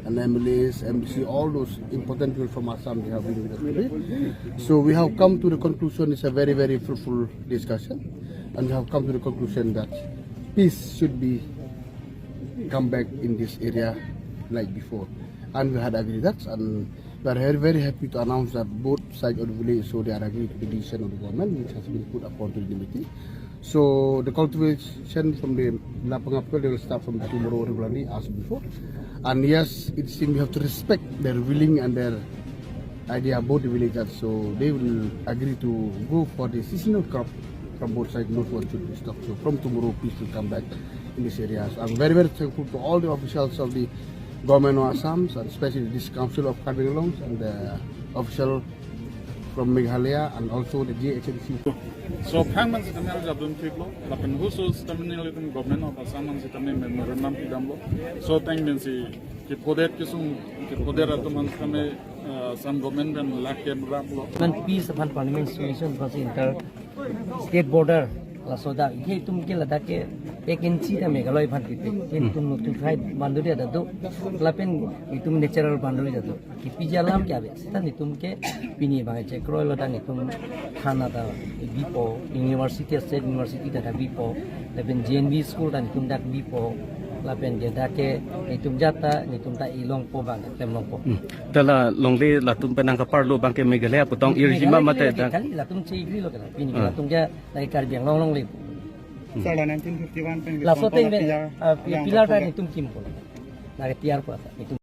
and MLAs, MBC, all those important people from Assam, they have been with us today. So we have come to the conclusion, it's a very, very fruitful discussion, and we have come to the conclusion that peace should be come back in this area like before. And we had agreed that, and we are very, very happy to announce that both sides of the village, so they are agreed to the decision of the government, which has been put upon to the meeting. So the cultivation from the Lapangapel, they will start from tomorrow regularly as before. And yes, it seems we have to respect their willing and their idea about the villagers. So they will agree to go for the seasonal crop from both sides, not one should be stopped. So from tomorrow, peace will come back in this area. So I'm very, very thankful to all the officials of the government of Assam, and especially this Council of Cardinals and the official from Meghalaya and also the GHNC. So, Pangman si tamil jabdum tiklo, lapen husus tamil nilitum government of Assam si tamil memorandum pidamlo. So, thank men si ki poder kisum ki poder atomon kami Assam government dan lakem ramlo. Man peace upon parliament solution was inter state border la sodak ke tum ke lada ke ek inchi ta Meghalaya bhan kite ken tum tu khai banduri da do lapen itum natural banduri da do ki pijalam kya be ta ni tum ke pini ba che kroi lada ni tum khana da bipo university state university da bipo lapen JNV school dan tum dak bipo lapen dia da ke itum jata ni tum ta ilong po bang tem long po tala longli latum penang kapar lo bangke Meghalaya putong irjima mate da kali latum che igri lo kala pini latum ja lai kar biang long long le Salah 1951 la sote pilar ta ni tum kim po na tiar po